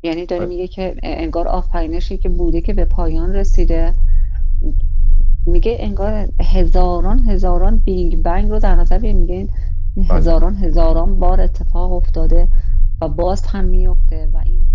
یعنی داره میگه که انگار آفرینشی که بوده که به پایان رسیده. میگه انگار هزاران بینگ بنگ رو در نظر بگیر. میگه هزاران بار اتفاق افتاده و باز هم میفته و این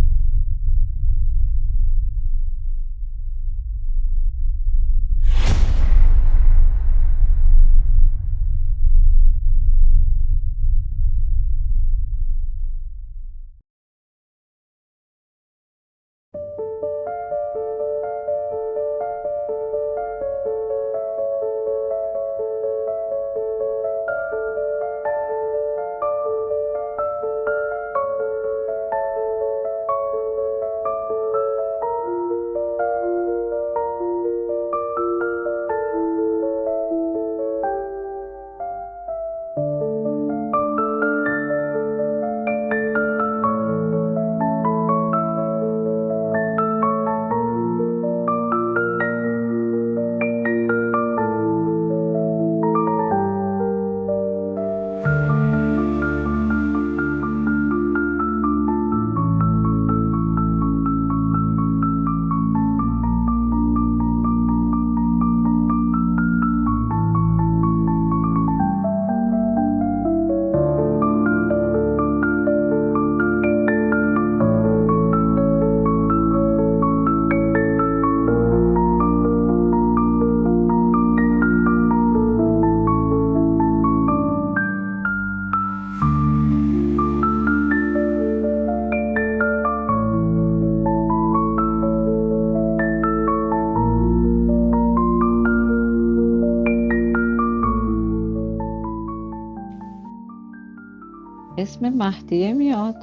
اسم مهدیه میاد.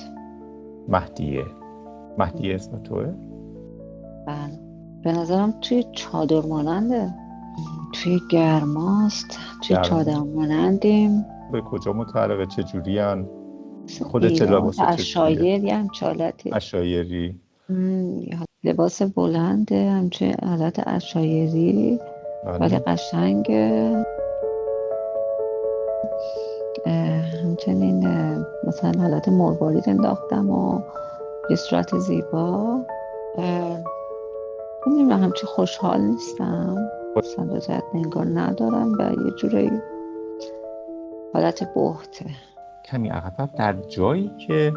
مهدیه اسم توه؟ بله، به نظرم توی چادر ماننده، توی گرماست، توی چادر مانندیم. به کجا متعلقه؟ چه جوری هن؟ خودت لباس عشایر یه همچالتی عشایری، لباس بلنده همچه حالت عشایری ولی قشنگه. همچنین مثلا حالت مروارید انداختم و یه صورت زیبا. نمیدونم همچه خوشحال نیستم، سندازت انگار ندارم و یه جوری حالت بهته. کمی عقب در جایی که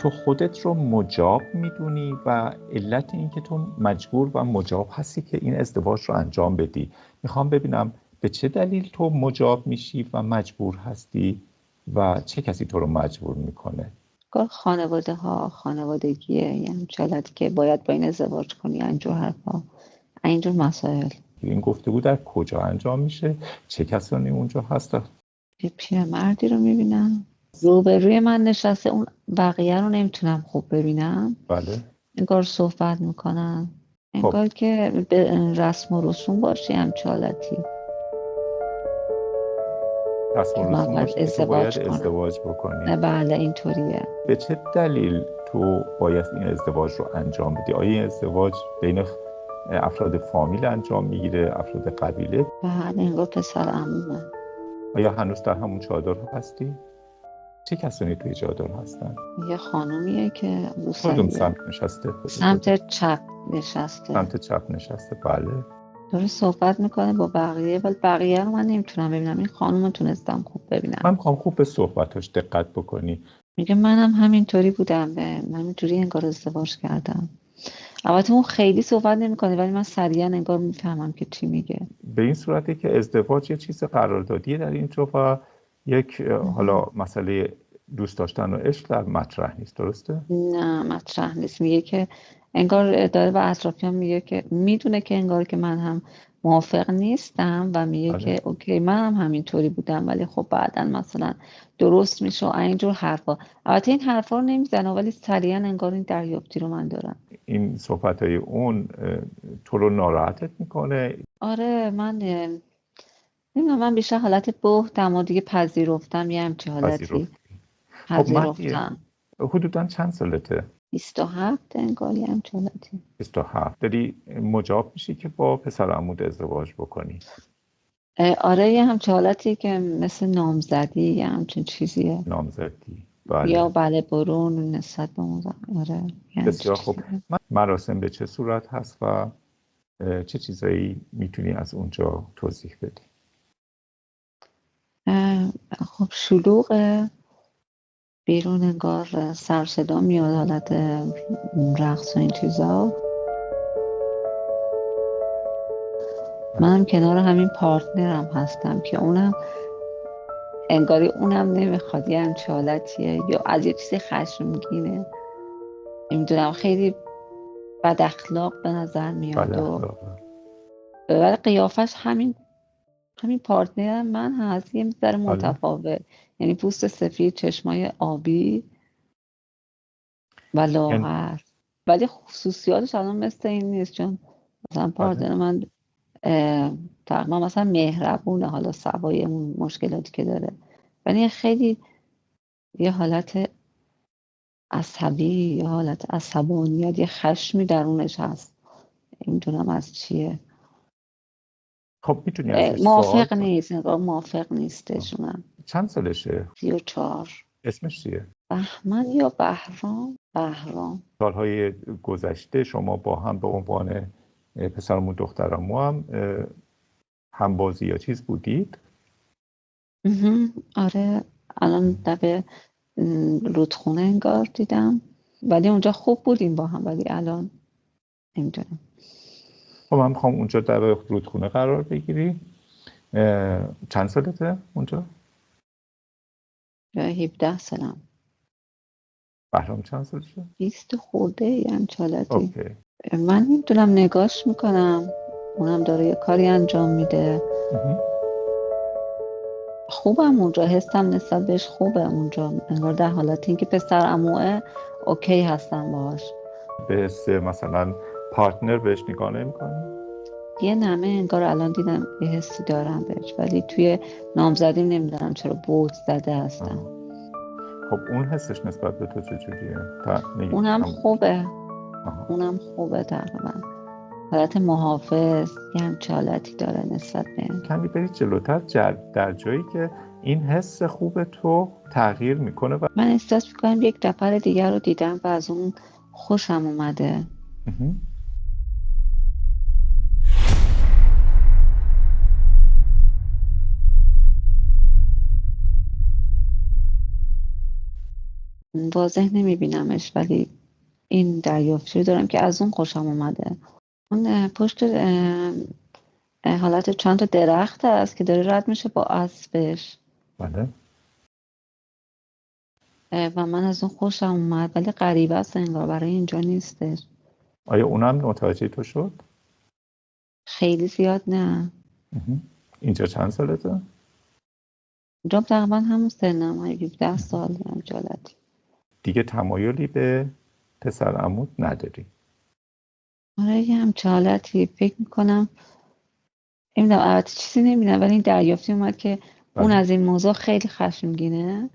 تو خودت رو مجاب میدونی و علت این که تو مجبور و مجاب هستی که این ازدواج رو انجام بدی. میخوام ببینم به چه دلیل تو مجاب میشی و مجبور هستی و چه کسی تو رو مجبور میکنه؟ خانواده ها، خانوادگیه، یعنی چالت که باید با این ازدواج کنی، اینجور حرفا، اینجور مسائل. این گفتگو در کجا انجام میشه؟ چه کسانی اونجا هستن؟ یه پیرمردی رو میبینم روبروی من نشسته، اون بقیه رو نمیتونم خوب ببینم. بله. انگار صحبت میکنن، انگار که به رسم و رسوم باشی، همچالتی رسم و رسوم باشی که تو باید ازدواج بکنی. بله اینطوریه. به چه دلیل تو باید این ازدواج رو انجام بدی؟ آیا این ازدواج بین افراد فامیل انجام میگیره، افراد قبیله؟ بله، انگار پسر عمومه. آیا هنوز در همون چادر هستی؟ چه کسانی توی چادر هستن؟ یه خانومیه که کدوم سمت نشسته؟ سمت چپ نشسته. سمت چپ نشسته، بله. داره صحبت میکنه با بقیه، ولی بقیه رو من نمیتونم ببینم. این خانوم تونستم خوب ببینم. من میخوام خوب به صحبتاش دقت بکنی. میگه منم همینطوری بودم، من همینطوری انگار ازدواج کردم. البته اون خیلی صحبت نمیکنه ولی من سریعا انگار میفهمم که چی میگه. به این صورته که ازدواج یه چیز قراردادیه در اینجا و یک حالا مسئله دوست داشتن و عشق در مطرح نیست، درسته؟ نه مطرح نیست. میگه که انگار داره به اطرافیان میگه که میدونه که انگار که من هم موافق نیستم و میگه که اوکی من هم همینطوری بودم ولی خب بعداً مثلا درست میشه و اینجور حرفا. البته این حرفا رو نمیزنه ولی سریعا انگار این دریافتی رو من دارم. این صحبتای اون تو رو ناراحتت میکنه؟ آره، من نمیدونم، من بیشتر حالت بهتم و دیگه پذیرفتم، یه همچی حالتی پذیرفتم. حدوداً چند سالته؟ 27 انگار، یه همچی حالتی. 27. داری مجاب میشی که با پسر عمود ازدواج بکنی؟ آره، یه همچه حالتی که مثل نامزدی، یه همچین چیزیه. نامزدی. بله. یا بله برون نسبت به اون زن. آره بسیار خوب. مراسم به چه صورت هست و چه چیزایی میتونی از اونجا توضیح بدی؟ خب شلوغه، بیرون انگار سر صدا میاد، حالت رقص و این چیزا. منم کنار همین پارتنرم هستم که اونم انگاری اونم نمیخواد، یه همچه حالتیه یا از یه چیزی خشمگینه، نمیدونم، خیلی بد اخلاق به نظر میاد و ولی قیافش همین پارتنر من هست، یه ذره متفاوت، یعنی پوست سفید، چشمای آبی و لاغر، ولی خصوصیاتش الان مثل این نیست، چون مثلا پارتنر من تقریبا مثلا مهربونه، حالا سوای اون مشکلاتی که داره، ولی خیلی یه حالت عصبی، یه حالت عصبانیت، یه خشمی درونش هست، نمیدونم از چیه. خب میتونی ازش موافق نیست، موافق نیستشونم. چند سالشه؟ 34. اسمش چیه؟ بهمن یا بهرام. سالهای گذشته شما با هم به عنوان پسرمون دخترمو هم همبازی یا چیز بودید؟ آره، الان دبه رودخونه انگار دیدم، ولی اونجا خوب بودیم با هم، ولی الان نمیدونم. خب من میخوام اونجا در رودخونه قرار بگیری. چند سالته اونجا؟ 17 سالم. بهرام چند سالشه؟ 20 خورده، یعنی چالتی. اوکی. من نمیدونم، نگاش میکنم، اونم داره یه کاری انجام میده. خوبم اونجا، حسم نسبت بهش خوبه اونجا، انگار در حالت این که پسر عموه اوکی هستم باهاش. به حس مثلا پارتنر بهش نگاه نمی‌کنی؟ یه نمه انگار الان دیدم یه حسی دارم بهش، ولی توی نامزدیم نمیدونم چرا بوت زده هستم. خب اون حسش نسبت به تو چجوریه؟ اونم خوبه. اونم خوبه تقریبا، حالت محافظ، یه همچه حالتی داره نسبت به. کمی برید جلوتر، در جایی که این حس خوب تو تغییر میکنه و من احساس میکنم یک نفر دیگر رو دیدم و از اون خوشم اومده. واضح نمیبینمش، ولی این دریافتی دارم که از اون خوشم اومده. اون پشت حالت چند تا درخت هست که داره رد میشه با اسبش. بله. و من از اون خوشم اومد، ولی غریبه است انگار، برای اینجا نیستش. آیا اونم متوجه تو شد؟ خیلی زیاد نه. اینجا چند سالته؟ اینجا تقریبا همون سنم، 17 سال هم جالتی. دیگه تمایلی به پسر عموت نداری؟ آره یه همچه حالتی فکر میکنم، نمیدونم، البته چیزی نمیدونم، ولی این دریافتی اومد که اون از این موضوع خیلی خشمگینه.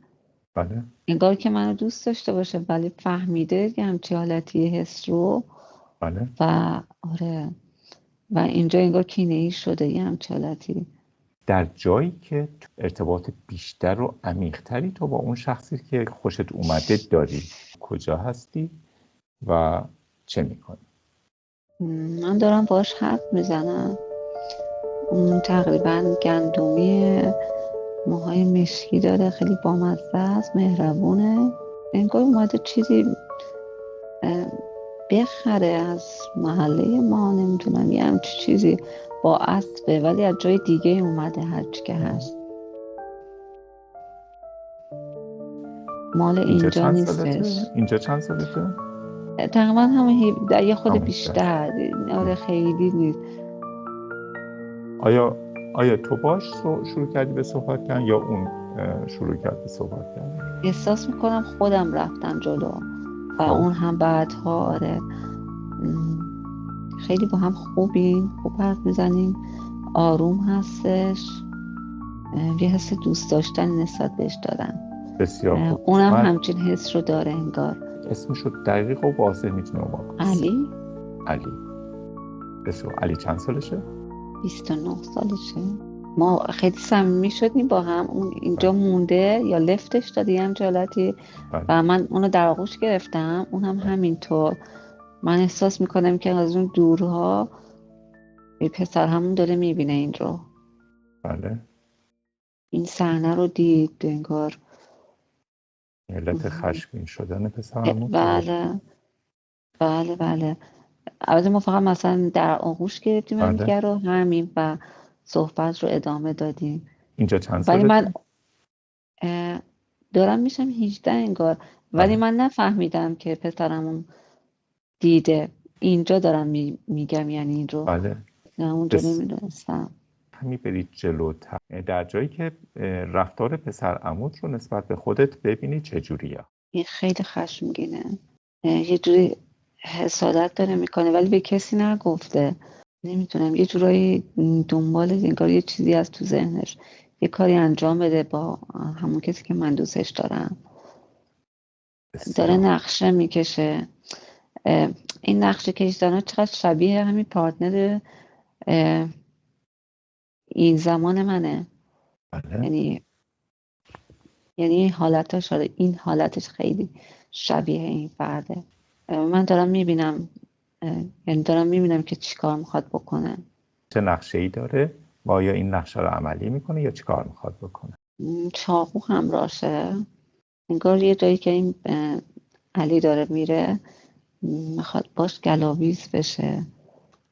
بله. انگار که منو دوست داشته باشه، ولی فهمیده یه همچه حالتی حس رو. بله. و آره، و اینجا انگار کینه‌ای شده، یه همچه حالتی. در جایی که ارتباط بیشتر و عمیق‌تری تو با اون شخصی که خوشت اومده داری، کجا هستی و چه میکنی؟ من دارم باهاش حرف میزنم. اون تقریبا گندمی، موهای مشکی داره، خیلی بامزه است، مهربونه، انگار اومده چیزی بخره از محله ما، نمیتونم، یه همچی چیزی با اسبه، ولی از جای دیگه اومده، هرچی که هست مال اینجا نیستش. اینجا چند سالته؟ تقریبا همه 17، یه خود بیشتر. آره خیلی نیست. آیا تو باش شروع کردی به صحبت کردن یا اون شروع کرد به صحبت کردن؟ احساس میکنم خودم رفتم جلو و اون هم بعدها. آره خیلی با هم خوبیم، خوب حرف میزنیم، آروم هستش، یه حس دوست داشتن نسبت بهش دارم. بسیار خوب. اونم همچین حس رو داره انگار. اسمشو دقیق و واضح میتونه بگم؟ علی. بسیار. علی چند سالشه؟ 29 سالشه. ما خیلی صمیمی شدیم با هم. اون اینجا مونده یا لفتش داده یه جالتی و من اونو در آغوش گرفتم، اون هم همینطور. من احساس میکنم که از اون دورها پسر همون داره میبینه این رو. بله. این صحنه رو دید انگار علت خشمگین شدن پسر همون. بله بله بله. البته ما فقط مثلا در آغوش گرفتیم همدیگه رو همین و صحبت رو ادامه دادیم. اینجا چند ولی سالته؟ من دارم میشم 18 انگار، ولی من نفهمیدم که پسرمون دیده. اینجا دارم میگم یعنی این رو. بله. نه اونجا نمیدونستم. همین برید جلوتر در جایی که رفتار پسر عموت رو نسبت به خودت ببینی چجوریه. این خیلی خشمگینه، یه جوری حسادت داره میکنه ولی به کسی نگفته. نمیتونم، یه جورایی دنبال انگار یه چیزی از تو ذهنش، یه کاری انجام بده با همون کسی که من دوستش دارم. داره نقشه میکشه. این نقشه کشیدن چقدر شبیه همین پارتنر این زمان منه. یعنی حالتش، این حالتش خیلی شبیه این فرده. من دارم میبینم، یعنی دارم میبینم که چی کار میخواد بکنه. چه نقشه ای داره و آیا این نقشه رو عملی میکنه یا چی کار میخواد بکنه؟ چاقو همراشه. انگار یه جایی که این علی داره میره میخواد باش گلاویز بشه.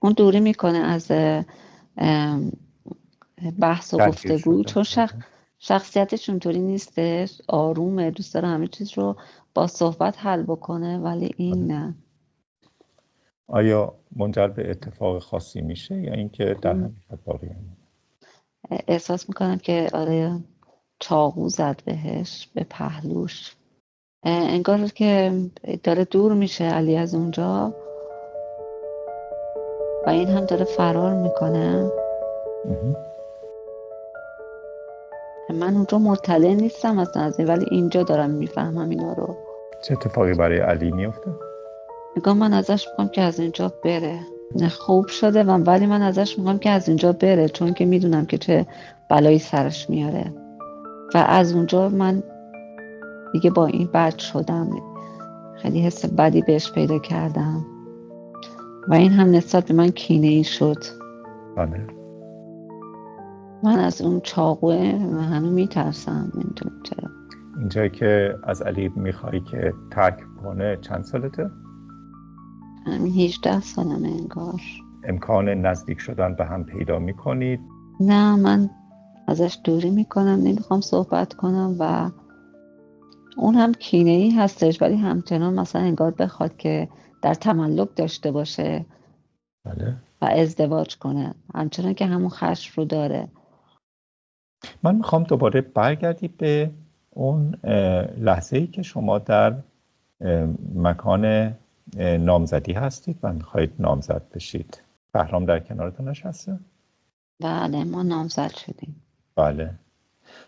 اون دوری میکنه از بحث و گفتگو، چون شخصیتش اونطوری نیستش، آرومه، دوست داره همه چیز رو با صحبت حل بکنه، ولی این نه. آیا منجر به اتفاق خاصی میشه یا اینکه در همین حد باقی میمونه؟ احساس میکنم که آره چاقو زد بهش به پهلوش. انگار که داره دور میشه علی از اونجا و این هم داره فرار میکنه. من اونجا مطلع نیستم اصلا از این، ولی اینجا دارم میفهمم اینا رو. چه اتفاقی برای علی میفته؟ نگاه من ازش میگم که از اینجا بره. خوب شده ولی من ازش میگم که از اینجا بره، چون که میدونم که چه بلایی سرش میاره و از اونجا من دیگه با این بد شدم. خیلی حس بدی بهش پیدا کردم و این هم نسبت به من کینه ای شد. بله. من از اون چاقوه هنوز میترسم، نمیدونم چرا. اینجایی که از علی میخوایی که ترک کنه چند سالته؟ همین 18 سالمه انگار. امکان نزدیک شدن به هم پیدا میکنید؟ نه، من ازش دوری میکنم، نمیخوام صحبت کنم و اون هم کینه ای هستش، ولی همچنان مثلا انگار بخواد که در تملک داشته باشه. بله. و ازدواج کنه، همچنان که همون خشم رو داره. من میخوام دوباره برگردی به اون لحظه‌ای که شما در مکان نامزدی هستید و میخواید نامزد بشید. بهرام در کنارتون نشسته؟ بله، ما نامزد شدیم. بله.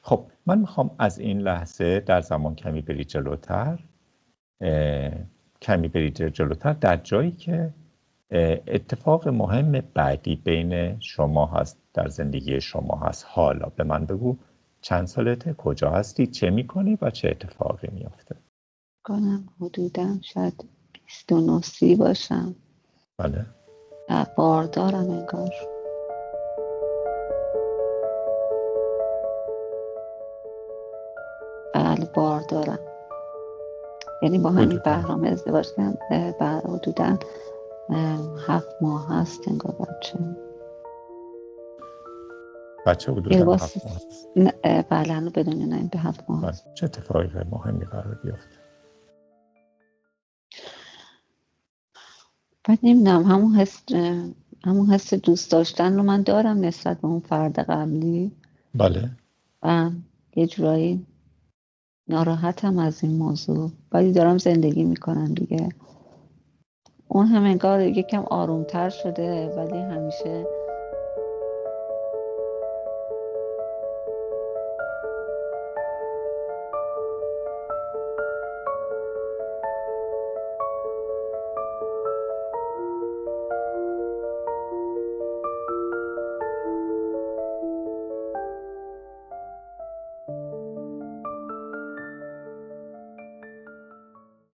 خب من میخوام از این لحظه در زمان کمی برید جلوتر در جایی که اتفاق مهم بعدی بین شما هست، در زندگی شما هست. حالا به من بگو چند سالته، کجا هستی، چه میکنی و چه اتفاقی میافته؟ کنم حدوداً شاید 29 باشم. بله. باردارم انگار. بله باردارم. یعنی با همین بهرام ازدواج کردم. حدوداً 7 ماه هست انگار بچه حدوداً 7 ماه هست. بله هنو بدون نیم به 7 ماه هست. چه اتفاقی مهمی قرار بیافته؟ بعد نمیدونم، همون حس دوست داشتن رو من دارم نسبت به اون فرد قبلی. بله. و یه جورایی ناراحتم از این موضوع، ولی دارم زندگی میکنم دیگه. اون هم انگار یکم آرومتر شده ولی همیشه